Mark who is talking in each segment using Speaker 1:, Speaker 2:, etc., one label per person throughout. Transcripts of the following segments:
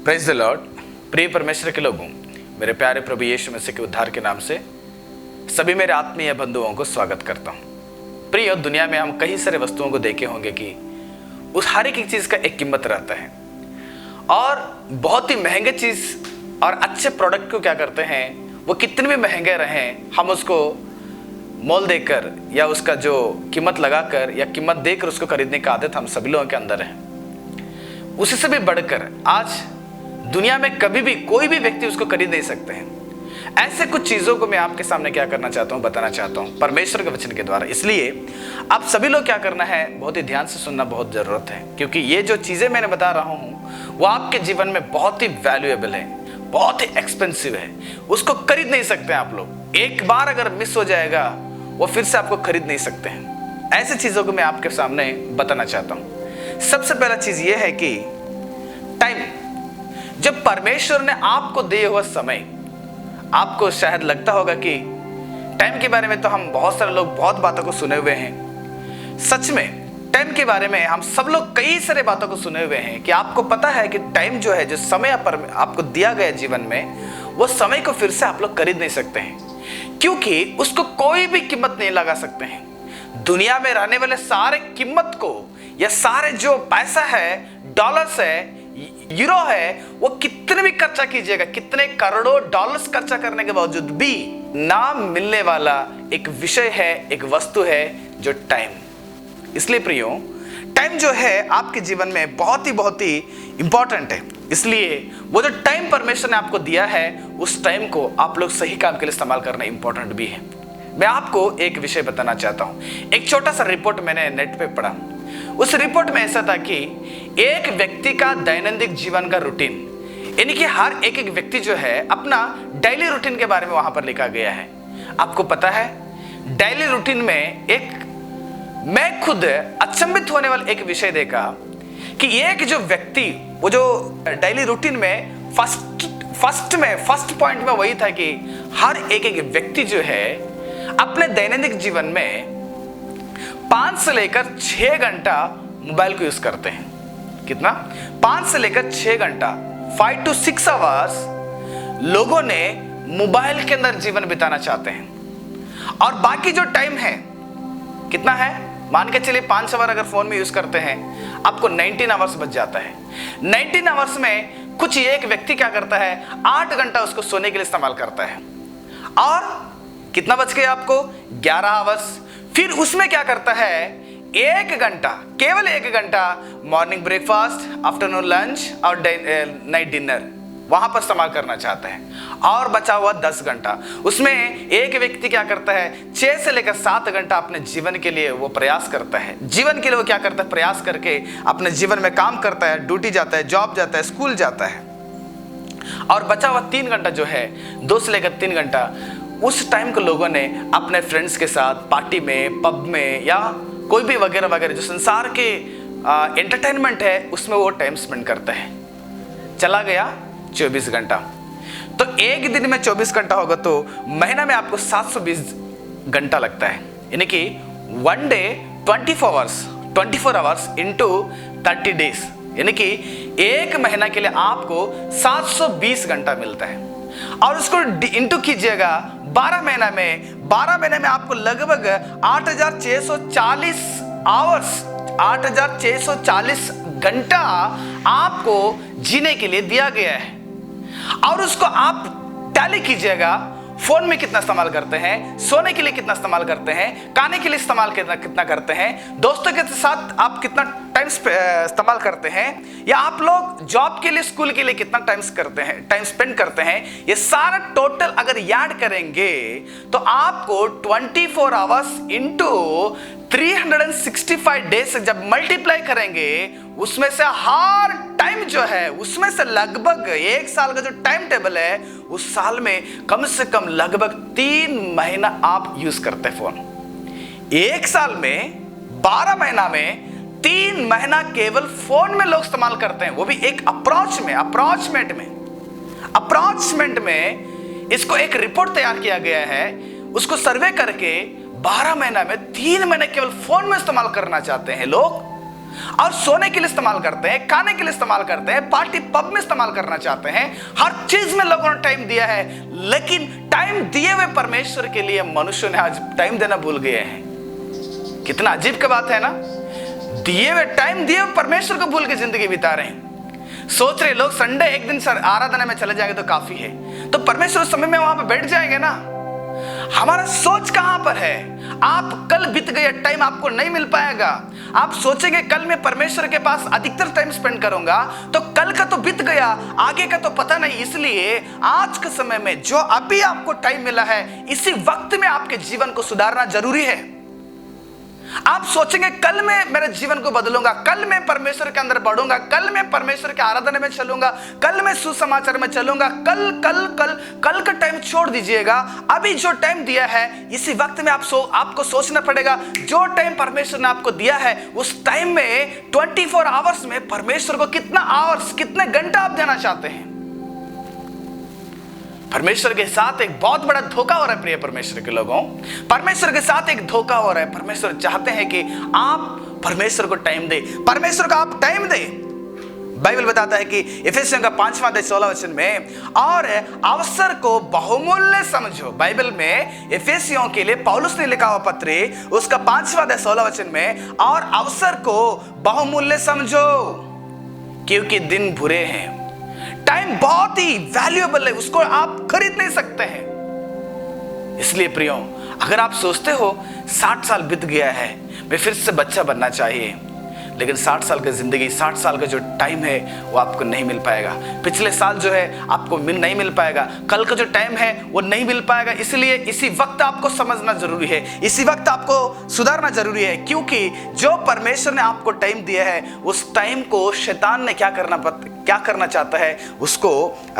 Speaker 1: Praise the Lord. प्रिय परमेश्वर के लोगों, मेरे प्यारे प्रभु यीशु मसीह के उद्धार के नाम से सभी मेरे आत्मीय बंधुओं को स्वागत करता हूँ। प्रिय, दुनिया में हम कई सारे वस्तुओं को देखे होंगे कि उस हर एक चीज़ का एक कीमत रहता है और बहुत ही महंगे चीज़ और अच्छे प्रोडक्ट को क्या करते हैं, वो कितने भी महंगे रहें, हम उसको मोल देकर या उसका जो कीमत लगाकर या कीमत देकर उसको खरीदने का आदत हम सभी लोगों के अंदर है। उसी से भी बढ़कर आज दुनिया में कभी भी कोई भी व्यक्ति उसको खरीद नहीं सकते हैं। ऐसे कुछ चीज़ों को मैं आपके सामने क्या करना चाहता हूँ, बताना चाहता हूँ परमेश्वर के वचन के द्वारा। इसलिए आप सभी लोग क्या करना है, बहुत ही ध्यान से सुनना बहुत ज़रूरत है, क्योंकि ये जो चीज़ें मैंने बता रहा हूँ वो आपके जीवन में बहुत ही वैल्यूएबल है, बहुत ही एक्सपेंसिव है। उसको खरीद नहीं सकते आप लोग। एक बार अगर मिस हो जाएगा वो फिर से आपको खरीद नहीं सकते हैं। ऐसी चीज़ों को मैं आपके सामने बताना चाहता हूँ। सबसे पहला चीज़ ये है कि टाइम। जब परमेश्वर ने आपको दिए हुआ समय, आपको शायद लगता होगा कि टाइम के बारे में तो हम बहुत सारे लोग बहुत बातों को सुने हुए हैं। सच में टाइम के बारे में हम सब लोग कई सारे बातों को सुने हुए हैं कि आपको पता है कि टाइम जो है, जो समय पर आपको दिया गया जीवन में, वो समय को फिर से आप लोग खरीद नहीं सकते हैं, क्योंकि उसको कोई भी कीमत नहीं लगा सकते हैं। दुनिया में रहने वाले सारे कीमत को या सारे जो पैसा है, डॉलर्स है, यूरो है, वो कितने भी खर्चा कीजिएगा, कितने करोड़ों डॉलर्स खर्चा करने के बावजूद भी ना मिलने वाला एक विषय है, एक वस्तु है, जो टाइम। इसलिए प्रियो, टाइम जो है आपके जीवन में बहुत ही इंपॉर्टेंट है। इसलिए वो जो टाइम परमेश्वर ने आपको दिया है, उस टाइम को आप लोग सही काम के लिए इस्तेमाल करना इंपॉर्टेंट भी है। मैं आपको एक विषय बताना चाहता हूँ। एक छोटा सा रिपोर्ट मैंने नेट पे पढ़ा। उस रिपोर्ट में ऐसा था कि एक व्यक्ति का दैनंदिन जीवन का रूटीन, यानी कि हर एक व्यक्ति जो है अपना डेली रूटीन के बारे में वहां पर लिखा गया है। आपको पता है, डेली रूटीन में मैं खुद अचंभित होने वाला एक विषय देखा कि एक जो व्यक्ति, वो जो डेली रूटीन में फर्स्ट पॉइंट में वही था कि हर एक व्यक्ति जो है अपने दैनंदिन जीवन में 5 से लेकर 6 घंटा मोबाइल को यूज करते हैं। कितना? 5 से लेकर 6 घंटा, 5 to 6 आवर्स लोगों ने मोबाइल के अंदर जीवन बिताना चाहते हैं। और बाकी जो टाइम है, कितना है? मान के चलिए 5 आवर अगर फोन में यूज करते हैं, आपको 19 आवर्स बच जाता है। 19 आवर्स में कुछ एक व्यक्ति क्या करता है, 8 घंटा उसको सोने के लिए इस्तेमाल करता है। और कितना बच गया आपको? 11 आवर्स। फिर उसमें क्या करता है, 1 घंटा, केवल 1 घंटा मॉर्निंग ब्रेकफास्ट, आफ्टरनून लंच और नाइट डिनर वहां पर इस्तेमाल करना चाहता है। और बचा हुआ 10 घंटा, उसमें एक व्यक्ति क्या करता है, 6 से लेकर 7 घंटा अपने जीवन के लिए वो प्रयास करता है। जीवन के लिए वो क्या करता है, प्रयास करके अपने जीवन में काम करता है, ड्यूटी जाता है, जॉब जाता है, स्कूल जाता है। और बचा हुआ 3 घंटा जो है, 2 से लेकर 3 घंटा, उस टाइम को लोगों ने अपने फ्रेंड्स के साथ पार्टी में, पब में या कोई भी वगैरह वगैरह जो संसार के एंटरटेनमेंट है, उसमें वो टाइम स्पेंड करता है। चला गया 24 घंटा। तो एक दिन में 24 घंटा होगा तो महीना में आपको 720 घंटा लगता है, यानी कि 1 डे 24 आवर्स इंटू 30 डेज, यानी कि एक महीना के लिए आपको 720 घंटा मिलता है। और उसको इंटू कीजिएगा 12 महीने में आपको लगभग 8640 आवर्स, 8640 घंटा आपको जीने के लिए दिया गया है। और उसको आप टैली कीजिएगा, फोन में कितना इस्तेमाल करते हैं, सोने के लिए कितना इस्तेमाल करते हैं, खाने के लिए इस्तेमाल कितना करते हैं, दोस्तों के साथ आप कितना टाइम इस्तेमाल करते हैं, या आप लोग जॉब के लिए, स्कूल के लिए कितना टाइम स्पेंड करते हैं, ये सारा टोटल अगर याद करेंगे तो आपको 24 आवर्स इंटू 365 डेज से जब मल्टीप्लाई करेंगे, उसमें से हर टाइम जो है, उसमें से लगभग 1 साल का जो टाइम टेबल है, उस साल में कम से कम लगभग 3 महीना आप यूज करते हैं फोन। 1 साल में 12 महीना में 3 महीना केवल फोन में लोग इस्तेमाल करते हैं, वो भी एक अप्रोचमेंट में इसको एक रिपोर्ट तैयार किया गया है। उसको सर्वे करके 12 महीना में 3 महीने केवल फोन में इस्तेमाल करना चाहते हैं लोग। और सोने के लिए इस्तेमाल करते हैं, खाने के लिए इस्तेमाल करते हैं, पार्टी पब में इस्तेमाल करना चाहते हैं, हर चीज में लोगों ने टाइम दिया है। लेकिन टाइम दिए हुए परमेश्वर के लिए मनुष्यों ने आज टाइम देना भूल गए हैं। कितना अजीब की बात है ना, दिए हुए टाइम दिए हुए परमेश्वर को भूल के जिंदगी बिता रहे हैं। सोच रहे लोग संडे एक दिन सर आराधना में चले जाएंगे तो काफी है, तो परमेश्वर उस समय में वहां पे बैठ जाएंगे ना। हमारा सोच कहां पर है? आप कल बीत गया टाइम आपको नहीं मिल पाएगा। आप सोचेंगे कल मैं परमेश्वर के पास अधिकतर टाइम स्पेंड करूंगा, तो कल का तो बीत गया, आगे का तो पता नहीं। इसलिए आज के समय में जो अभी आपको टाइम मिला है, इसी वक्त में आपके जीवन को सुधारना जरूरी है। आप सोचेंगे कल मैं मेरे जीवन को बदलूंगा, कल मैं परमेश्वर के अंदर बढ़ूंगा, कल मैं परमेश्वर के आराधना में चलूंगा, कल मैं सुसमाचार में चलूंगा, कल कल कल कल का टाइम छोड़ दीजिएगा। अभी जो टाइम दिया है इसी वक्त में आपको सोचना पड़ेगा। जो टाइम परमेश्वर ने आपको दिया है उस टाइम में 24 आवर्स में परमेश्वर को कितना आवर्स, कितने घंटा आप देना चाहते हैं। परमेश्वर के साथ एक बहुत बड़ा धोखा हो रहा है प्रिय परमेश्वर के लोगों। परमेश्वर के साथ एक धोखा हो रहा है। परमेश्वर चाहते हैं कि आप परमेश्वर को टाइम दे, परमेश्वर को आप टाइम दे। बाइबल बताता है कि इफिसियों का 5वां अध्याय 16 वचन में, और अवसर को बहुमूल्य समझो। बाइबल में इफिसियों के लिए पौलुस ने लिखा हुआ पत्र, उसका 5वां अध्याय 16 वचन में, और अवसर को बहुमूल्य समझो क्योंकि दिन बुरे हैं। टाइम बहुत ही वैल्यूएबल है, उसको आप खरीद नहीं सकते हैं। इसलिए प्रियो, अगर आप सोचते हो 60 साल बीत गया है, मैं फिर से बच्चा बनना चाहिए, लेकिन 60 साल की जिंदगी, 60 साल का जो टाइम है वो आपको नहीं मिल पाएगा। पिछले साल जो है आपको नहीं मिल पाएगा, कल का जो टाइम है वो नहीं मिल पाएगा। इसलिए इसी वक्त आपको समझना जरूरी है, इसी वक्त आपको सुधारना जरूरी है, क्योंकि जो परमेश्वर ने आपको टाइम दिया है उस टाइम को शैतान ने क्या करना चाहता है, उसको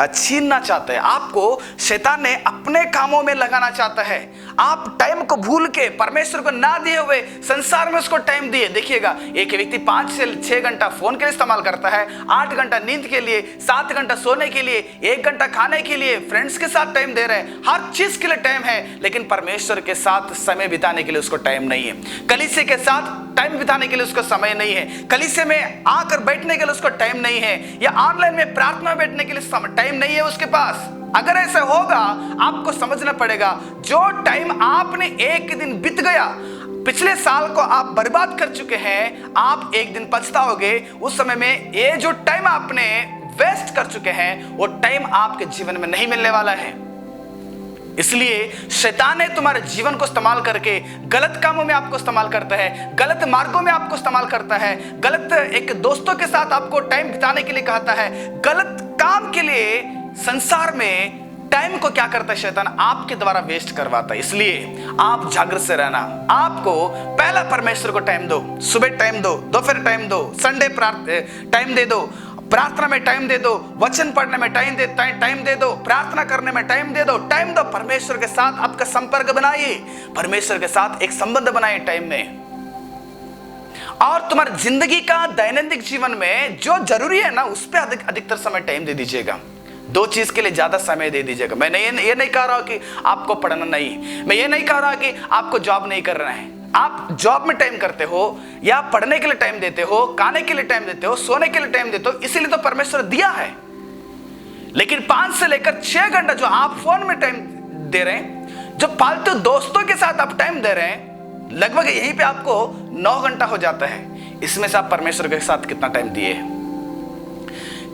Speaker 1: छीनना चाहता है। आपको शैतान ने अपने कामों में लगाना चाहता है। आप टाइम को भूल के परमेश्वर को ना दिए हुए संसार में उसको टाइम दिए। देखिएगा, एक व्यक्ति 5 से 6 घंटा फोन के लिए इस्तेमाल करता है, 8 घंटा नींद के लिए, 7 घंटा सोने के लिए, 1 घंटा खाने के लिए, फ्रेंड्स के साथ टाइम दे रहे हैं, हर चीज के लिए टाइम है, लेकिन परमेश्वर के साथ समय बिताने के लिए उसको टाइम नहीं है। कलीसिया के साथ टाइम बिताने के लिए उसको समय नहीं है, कलीसिया में आकर बैठने के लिए उसको टाइम नहीं है, या ऑनलाइन में प्रार्थना में बैठने के लिए टाइम नहीं है उसके पास। अगर ऐसा होगा, आपको समझना पड़ेगा, जो टाइम आपने एक दिन बीत गया, पिछले साल को आप बर्बाद कर चुके हैं, आप एक दिन पछताओगे। उस समय में ये जो टाइम आपने वेस्ट कर चुके हैं, वो टाइम आपके जीवन में नहीं मिलने वाला है। इसलिए शैतान ने तुम्हारे जीवन को इस्तेमाल करके गलत कामों में आपको इस्तेमाल करता है, गलत मार्गों में आपको इस्तेमाल करता है, गलत एक दोस्तों के साथ आपको टाइम बिताने के लिए कहता है, गलत काम के लिए संसार में टाइम को क्या करता है शैतान, आपके द्वारा वेस्ट करवाता है। इसलिए आप जागृत से रहना। आपको पहला परमेश्वर को टाइम दो, सुबह टाइम दो, दोपहर टाइम दो, संडे टाइम दे दो, प्रार्थना में टाइम दे दो, वचन पढ़ने में टाइम दे दो, प्रार्थना करने में टाइम दे दो, टाइम दो। परमेश्वर के साथ आपका संपर्क बनाइए, परमेश्वर के साथ एक संबंध बनाइए टाइम में। और तुम्हारी जिंदगी का दैनंदिन जीवन में जो जरूरी है ना, उस पर अधिकतर समय टाइम दे दीजिएगा। 2 चीज के लिए ज्यादा समय दे दीजिएगा। मैं ये नहीं कह रहा हूं कि आपको पढ़ना नहीं, मैं ये नहीं कह रहा कि आपको जॉब नहीं करना है। आप जॉब में टाइम करते हो, या पढ़ने के लिए टाइम देते हो, खाने के लिए टाइम देते हो, सोने के लिए टाइम देते हो, इसीलिए तो परमेश्वर दिया है। लेकिन 5 से लेकर 6 घंटा जो आप फोन में टाइम दे रहे हैं, जो फालतू दोस्तों के साथ आप टाइम दे रहे हैं, लगभग यहीं पे आपको 9 घंटा हो जाता है। इसमें से आप परमेश्वर के साथ कितना टाइम दिए?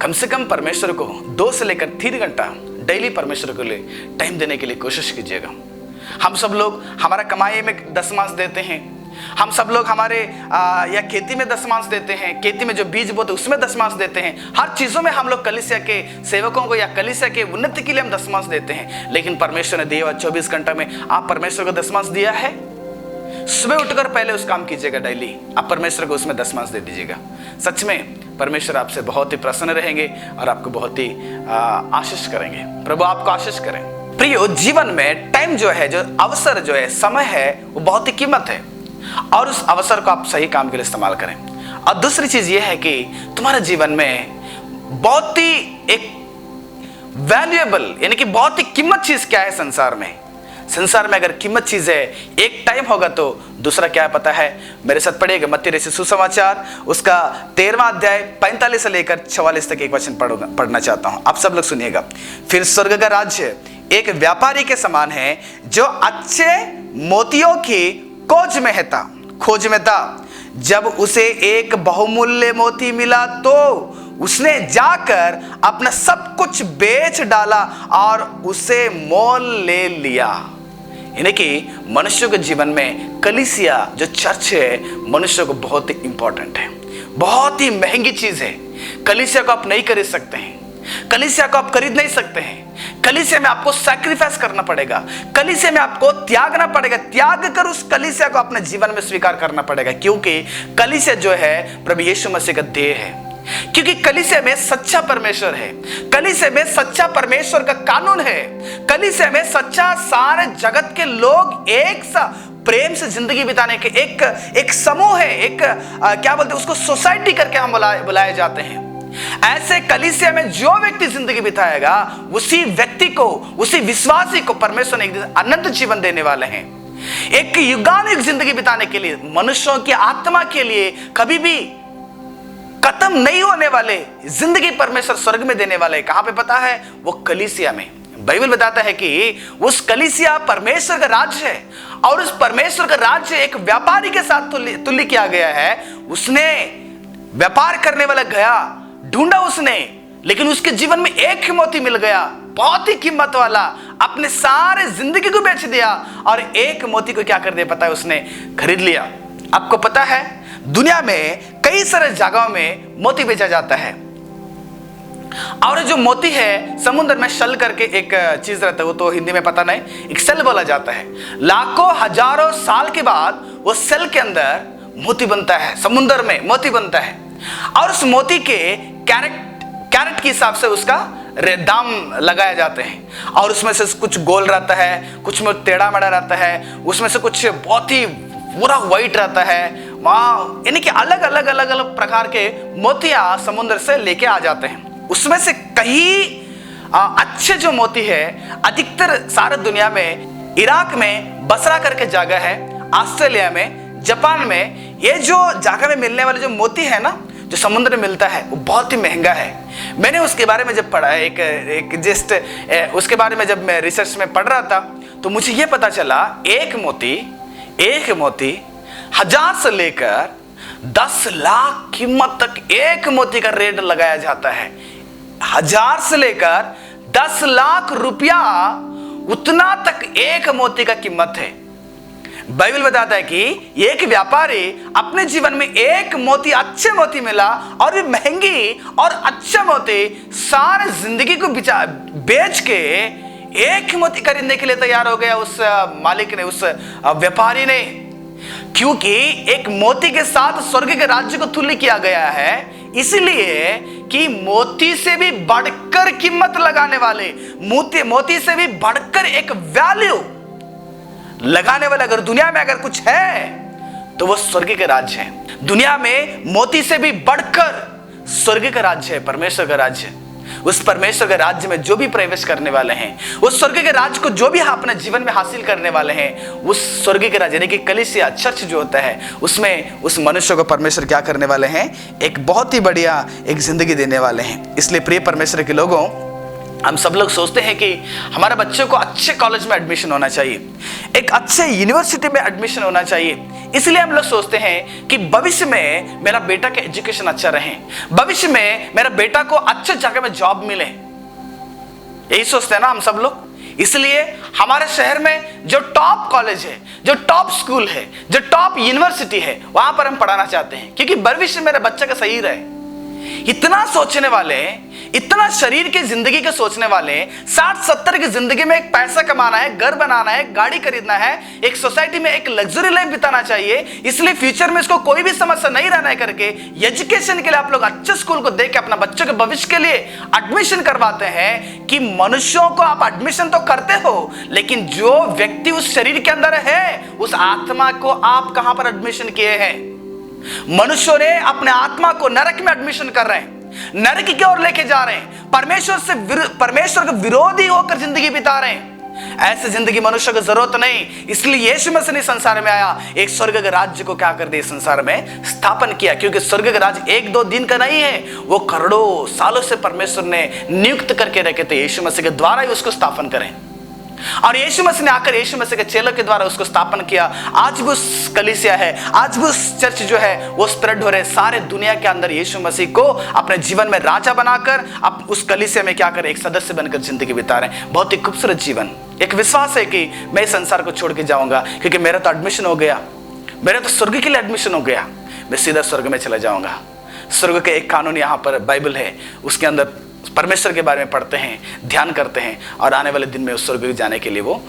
Speaker 1: कम से कम परमेश्वर को 2 से लेकर 3 घंटा डेली परमेश्वर के लिए टाइम देने के लिए कोशिश कीजिएगा। हम सब लोग हमारा कमाई में दशमांश देते हैं, हम सब लोग हमारे या खेती में दशमांश देते हैं, खेती में जो बीज बोते उसमें दशमांश देते हैं। हर चीज़ों में हम लोग कलीसिया के सेवकों को या कलीसिया के उन्नति के लिए हम दशमांश देते हैं। लेकिन परमेश्वर ने दिए हुआ 24 घंटा में आप परमेश्वर को दशमांश दिया है? सुबह उठकर पहले उस काम कीजिएगा, डेली आप परमेश्वर को उसमें दशमांश दे दीजिएगा। सच में परमेश्वर आपसे बहुत ही प्रसन्न रहेंगे और आपको बहुत ही आशीष करेंगे। प्रभु आपको आशीष करें। प्रियो, जीवन में टाइम जो है, जो अवसर जो है, समय है, वो बहुत ही कीमत है, और उस अवसर को आप सही काम के लिए इस्तेमाल करें। और दूसरी चीज ये है कि तुम्हारे जीवन में बहुत ही एक वैल्यूएबल, यानी कि बहुत ही कीमत चीज क्या है संसार में? संसार में अगर कीमत चीज है, एक टाइम होगा तो दूसरा क्या है पता है? मेरे साथ पढ़िएगा मत्ती रचित सुसमाचार उसका 13वां अध्याय 45 से लेकर 44 तक एक वचन पढ़ना चाहता हूं। आप सब लोग सुनिएगा। फिर स्वर्ग का राज्य एक व्यापारी के समान है जो अच्छे मोतियों की खोज में था। जब उसे एक बहुमूल्य मोती मिला तो उसने जाकर अपना सब कुछ बेच डाला और उसे मोल ले लिया। यानी कि मनुष्य के जीवन में कलीसिया जो चर्च है मनुष्य को बहुत ही इंपॉर्टेंट है, बहुत ही महंगी चीज है। कलीसिया को आप नहीं खरीद सकते हैं, कलीसिया को आप खरीद नहीं सकते हैं। कलीसिया में आपको सैक्रिफाइस करना पड़ेगा, कलीसिया में आपको त्यागना पड़ेगा, त्याग कर उस कलीसिया को अपने जीवन में स्वीकार करना पड़ेगा, क्योंकि कलीसिया जो है प्रभु यीशु मसीह का देह है। क्योंकि कलीसिया में सच्चा परमेश्वर है, कलीसिया में सच्चा परमेश्वर का कानून है, कलीसिया में सच्चा सारे जगत के लोग एक सा प्रेम से जिंदगी बिताने के एक समूह है, क्या बोलते हैं उसको, सोसाइटी करके हम बुलाए जाते हैं। ऐसे कलीसिया में जो व्यक्ति जिंदगी बिताएगा उसी व्यक्ति को, उसी विश्वासी को परमेश्वर ने एक दिन अनंत जीवन देने वाले हैं। एक युगानुयुग जिंदगी बिताने के लिए, मनुष्यों की आत्मा के लिए कभी भी खत्म नहीं होने वाले जिंदगी परमेश्वर स्वर्ग में देने वाले। कहां पे पता है? वो कलीसिया में। बाइबल बताता है कि उस कलीसिया परमेश्वर का राज्य है और उस परमेश्वर का राज्य एक व्यापारी के साथ तुल्य किया गया है। उसने व्यापार करने वाला गया, ढूंढा उसने, लेकिन उसके जीवन में एक मोती मिल गया, बहुत ही कीमत वाला। अपने सारे जिंदगी को बेच दिया और एक मोती को क्या कर दिया पता है? उसने खरीद लिया। आपको पता है दुनिया में कई सारे जगहों में मोती बेचा जाता है और जो मोती है समुद्र में शल करके एक चीज रहता है, वो तो हिंदी में पता नहीं, एक सेल बोला जाता है। लाखों हजारों साल के बाद वो सेल के अंदर मोती बनता है, समुद्र में मोती बनता है और उस मोती के कैरेट के हिसाब से उसका दाम लगाए जाते हैं और उसमें से कुछ गोल रहता है, कुछ में टेढ़ा मेढ़ा रहता है, उसमें से कुछ बहुत ही पूरा व्हाइट रहता है। वहाँ यानी कि अलग अलग प्रकार के मोतियां समुद्र से लेके आ जाते हैं। उसमें से कई अच्छे जो मोती है अधिकतर सारे दुनिया में, इराक में बसरा करके जगह है, ऑस्ट्रेलिया में, जापान में, ये जो जगह में मिलने वाले जो मोती है ना, जो समुद्र में मिलता है वो बहुत ही महंगा है। मैंने उसके बारे में जब पढ़ा, उसके बारे में जब मैं रिसर्च में पढ़ रहा था तो मुझे ये पता चला एक मोती 1000 से लेकर 10 लाख कीमत तक एक मोती का रेट लगाया जाता है। 1000 से लेकर 10 लाख रुपया उतना तक एक मोती का कीमत है। बाइबल बताता है कि एक व्यापारी अपने जीवन में एक मोती, अच्छे मोती मिला और भी महंगी और अच्छा मोती सारे जिंदगी को बेच के एक मोती खरीदने के लिए तैयार हो गया उस मालिक ने, उस व्यापारी ने, क्योंकि एक मोती के साथ स्वर्ग के राज्य को तुल्य किया गया है। इसलिए कि मोती से भी बढ़कर कीमत लगाने वाले, मोती से भी बढ़कर एक वैल्यू लगाने वाला अगर दुनिया में अगर कुछ है तो वो स्वर्ग के राज्य है। दुनिया में मोती से भी बढ़कर स्वर्ग का राज्य है, परमेश्वर का राज्य। उस परमेश्वर के राज्य में जो भी प्रवेश करने वाले हैं, उस स्वर्ग के राज्य को जो भी अपने जीवन में हासिल करने वाले हैं, उस स्वर्ग के राज्य यानी कि कलीसिया चर्च जो होता है उसमें उस मनुष्य को परमेश्वर क्या करने वाले हैं? एक बहुत ही बढ़िया एक जिंदगी देने वाले हैं। इसलिए प्रिय परमेश्वर के लोगों, हम सब लोग सोचते हैं कि हमारे बच्चों को अच्छे कॉलेज में एडमिशन होना चाहिए, एक अच्छे यूनिवर्सिटी में एडमिशन होना चाहिए। इसलिए हम लोग सोचते हैं कि भविष्य में मेरा बेटा का एजुकेशन अच्छा रहे, भविष्य में मेरा बेटा को अच्छे जगह में जॉब मिले, यही सोचते हैं ना हम सब लोग। इसलिए हमारे शहर में जो टॉप कॉलेज है, जो टॉप स्कूल है, जो टॉप यूनिवर्सिटी है, वहां पर हम पढ़ाना चाहते हैं, क्योंकि भविष्य मेरे बच्चे का सही रहे। इतना सोचने वाले, इतना शरीर की जिंदगी के सोचने वाले, 60-70 की जिंदगी में एक पैसा कमाना है, घर बनाना है, गाड़ी खरीदना है, एक सोसाइटी में एक लग्जरी लाइफ बिताना चाहिए, इसलिए फ्यूचर में इसको कोई भी समस्या नहीं रहना है करके एजुकेशन के लिए आप लोग अच्छे स्कूल को देख के अपना बच्चों के भविष्य के लिए एडमिशन करवाते हैं। कि मनुष्यों को आप एडमिशन तो करते हो, लेकिन जो व्यक्ति उस शरीर के अंदर है उस आत्मा को आप कहां पर एडमिशन किए हैं? मनुष्यों ने अपने आत्मा को नरक में एडमिशन कर रहे हैं, नरक की ओर लेके जा रहे हैं, परमेश्वर के विरोधी होकर जिंदगी बिता रहे हैं। ऐसी जिंदगी मनुष्य को जरूरत नहीं। इसलिए यीशु मसीह ने संसार में आया, एक स्वर्ग के राज्य को क्या कर दिया, संसार में स्थापन किया। क्योंकि स्वर्ग का राज्य एक दो दिन का नहीं है, वो करोड़ों सालों से परमेश्वर ने नियुक्त करके रखे थे, यीशु मसीह के द्वारा ही उसको स्थापन करें। और यीशु मसीह ने आकर यीशु मसीह के चेलों के द्वारा उसको स्थापन किया। आज भी उस कलीसिया है, आज भी उस चर्च जो है वो स्प्रेड हो रहे सारे दुनिया के अंदर, यीशु मसीह को अपने जीवन में राजा बनाकर अब उस कलीसिया में क्या करें, एक सदस्य बनकर जिंदगी बिता रहे हैं। बहुत ही खूबसूरत जीवन। एक विश्वास है कि मैं इस संसार को छोड़ के जाऊंगा, क्योंकि मेरा तो एडमिशन हो गया, मेरा तो स्वर्ग के लिए एडमिशन हो गया, मैं सीधा स्वर्ग में चला जाऊंगा। स्वर्ग के एक कानून यहाँ पर बाइबल है, उसके अंदर परमेश्वर के बारे में पढ़ते हैं, ध्यान करते हैं, और आने वाले दिन में उस स्वर्ग जाने के लिए वो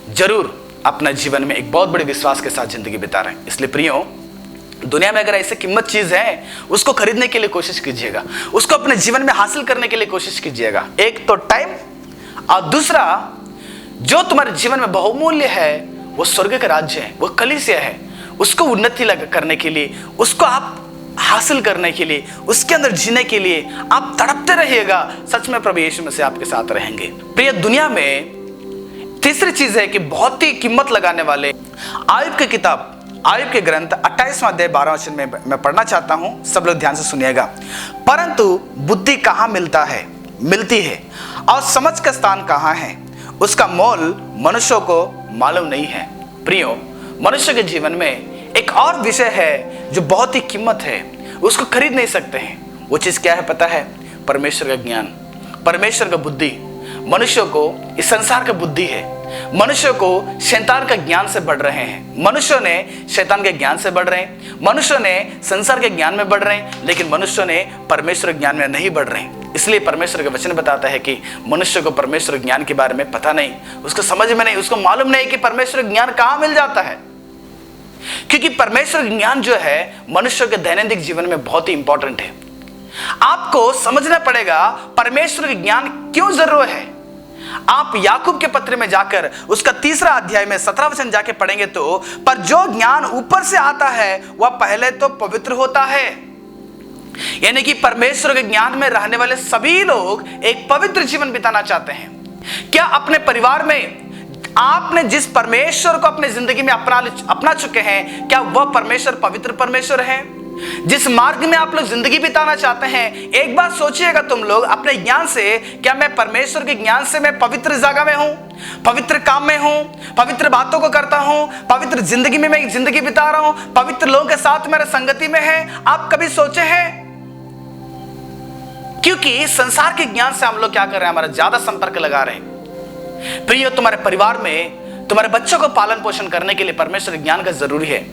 Speaker 1: जरूर अपना जीवन में एक बहुत बड़े विश्वास के साथ जिंदगी बिता रहे हैं। इसलिए प्रियो, दुनिया में अगर ऐसे कीमत चीज है, उसको खरीदने के लिए कोशिश कीजिएगा, उसको अपने जीवन में हासिल करने के लिए कोशिश कीजिएगा। एक तो टाइम, और दूसरा जो तुम्हारे जीवन में बहुमूल्य है वो स्वर्ग का राज्य है, वो कलीसिया है। उसको उन्नति करने के लिए, उसको आप हासिल करने के लिए, उसके अंदर जीने के लिए आप तड़पते रहिएगा। सच में प्रभु यीशु मसीह आपके साथ रहेंगे। प्रिय, दुनिया में तीसरी चीज है कि बहुत ही कीमत लगाने वाले आयुब की किताब, आयुब के ग्रंथ 28वां अध्याय 12वां वचन में मैं पढ़ना चाहता हूं, सब लोग ध्यान से सुनिएगा। परंतु बुद्धि कहां मिलती है और समझ का स्थान कहां है, उसका मोल मनुष्यों को मालूम नहीं है। प्रियो, मनुष्य के जीवन में एक और विषय है जो बहुत ही कीमत है, उसको खरीद नहीं सकते हैं। वो चीज क्या है पता है? परमेश्वर का ज्ञान, परमेश्वर का बुद्धि। मनुष्य को इस संसार का बुद्धि है, मनुष्य को शैतान का ज्ञान से बढ़ रहे हैं। मनुष्य ने शैतान के ज्ञान से बढ़ रहे हैं, मनुष्य ने संसार के ज्ञान में बढ़ रहे हैं, लेकिन मनुष्य ने परमेश्वर ज्ञान में नहीं बढ़ रहे हैं। इसलिए परमेश्वर का वचन बताता है कि मनुष्य को परमेश्वर ज्ञान के बारे में पता नहीं, उसको समझ में नहीं, उसको मालूम नहीं कि परमेश्वर ज्ञान कहाँ मिल जाता है। क्योंकि परमेश्वर ज्ञान जो है मनुष्य के दैनंदिन जीवन में बहुत ही इंपॉर्टेंट है। आपको समझना पड़ेगा परमेश्वर ज्ञान क्यों जरूरी है। आप याकूब के पत्र में जाकर उसका 3रा अध्याय में 17 वचन जाके पढ़ेंगे तो, पर जो ज्ञान ऊपर से आता है वह पहले तो पवित्र होता है। यानी कि परमेश्वर के ज्ञान में रहने वाले सभी लोग एक पवित्र जीवन बिताना चाहते हैं। क्या अपने परिवार में आपने जिस परमेश्वर को अपने जिंदगी में अपना चुके हैं, क्या वह परमेश्वर पवित्र परमेश्वर है? जिस मार्ग में आप लोग जिंदगी बिताना चाहते हैं, एक बात सोचिएगा तुम लोग अपने ज्ञान से, क्या मैं परमेश्वर के ज्ञान से मैं पवित्र जगह में हूं, पवित्र काम में हूं, पवित्र बातों को करता हूं, पवित्र जिंदगी में मैं जिंदगी बिता रहा हूं, पवित्र लोगों के साथ मेरा संगति में है? आप कभी सोचे हैं? क्योंकि संसार के ज्ञान से हम लोग क्या कर रहे हैं, हमारा ज्यादा संपर्क लगा रहे हैं। प्रिय, तुम्हारे परिवार में तुम्हारे बच्चों को पालन पोषण करने के लिए परमेश्वर ज्ञान का जरूरी है।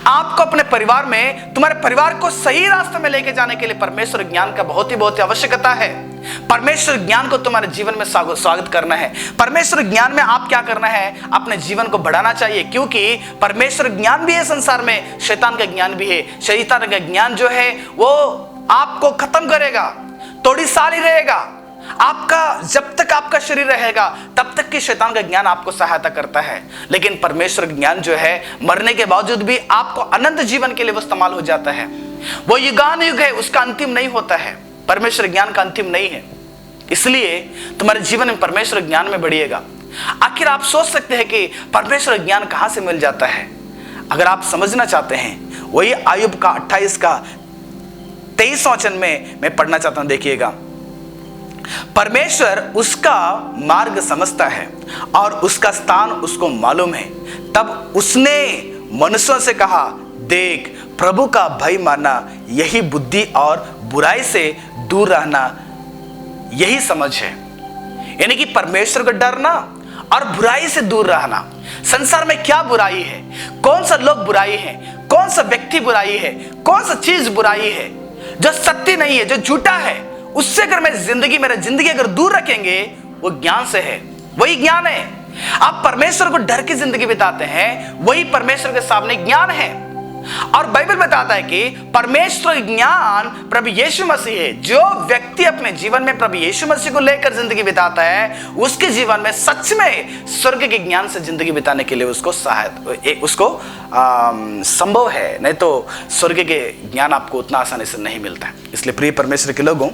Speaker 1: आपको अपने परिवार में तुम्हारे परिवार को सही रास्ते में लेके जाने के लिए परमेश्वर ज्ञान का बहुत ही आवश्यकता है। परमेश्वर ज्ञान को तुम्हारे जीवन में स्वागत करना है। परमेश्वर ज्ञान में आप क्या करना है, अपने जीवन को बढ़ाना चाहिए। क्योंकि परमेश्वर ज्ञान भी है संसार में, शैतान का ज्ञान भी है। शैतान का ज्ञान जो है वो आपको खत्म करेगा, थोड़ी साल ही रहेगा। आपका जब तक आपका शरीर रहेगा तब तक कि शैतान का ज्ञान आपको सहायता करता है, लेकिन परमेश्वर ज्ञान जो है मरने के बावजूद भी आपको अनंत जीवन के लिए वो इस्तेमाल हो जाता है। वो युगानुयुग है, उसका अंतिम नहीं होता है। परमेश्वर ज्ञान का अंतिम नहीं है। इसलिए तुम्हारे जीवन में परमेश्वर ज्ञान में बढ़िएगा। आखिर आप सोच सकते हैं कि परमेश्वर ज्ञान कहां से मिल जाता है। अगर आप समझना चाहते हैं, वही आयुब का 28 का 23 वचन में मैं पढ़ना चाहता हूं, देखिएगा। परमेश्वर उसका मार्ग समझता है और उसका स्थान उसको मालूम है। तब उसने मनुष्यों से कहा, देख, प्रभु का भय मानना यही बुद्धि और बुराई से दूर रहना यही समझ है। यानी कि परमेश्वर को डरना और बुराई से दूर रहना। संसार में क्या बुराई है, कौन सा लोग बुराई है, कौन सा व्यक्ति बुराई है, कौन सा चीज बुराई है जो सत्य नहीं है, जो झूठा है, उससे अगर मेरी जिंदगी अगर दूर रखेंगे, वो ज्ञान से है, वही ज्ञान है। आप परमेश्वर को डर की जिंदगी बिताते हैं, वही परमेश्वर के सामने ज्ञान है। और बाइबल बताता है कि परमेश्वर ज्ञान प्रभु यीशु मसीह है। जो व्यक्ति अपने जीवन में प्रभु यीशु मसीह को लेकर जिंदगी बिताता है, उसके जीवन में सच में स्वर्ग के ज्ञान से जिंदगी बिताने के लिए उसको संभव है। नहीं तो स्वर्ग के ज्ञान आपको उतना आसानी से नहीं मिलता है। इसलिए प्रिय परमेश्वर के लोगों,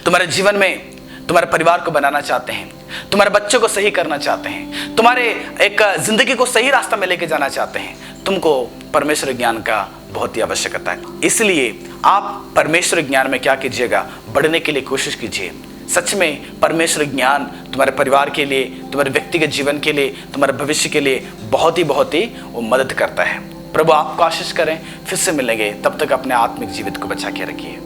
Speaker 1: तुम्हारे जीवन में तुम्हारे परिवार को बनाना चाहते हैं, तुम्हारे बच्चों को सही करना चाहते हैं, तुम्हारे एक जिंदगी को सही रास्ता में लेके जाना चाहते हैं, तुमको परमेश्वर ज्ञान का बहुत ही आवश्यकता है। इसलिए आप परमेश्वर ज्ञान में क्या कीजिएगा, बढ़ने के लिए कोशिश कीजिए। सच में परमेश्वर ज्ञान तुम्हारे परिवार के लिए, तुम्हारे व्यक्तिगत जीवन के लिए, तुम्हारे भविष्य के लिए बहुत ही वो मदद करता है। प्रभु आपको आशीष करें। फिर से मिलेंगे, तब तक अपने आत्मिक जीवित को बचा के रखिए।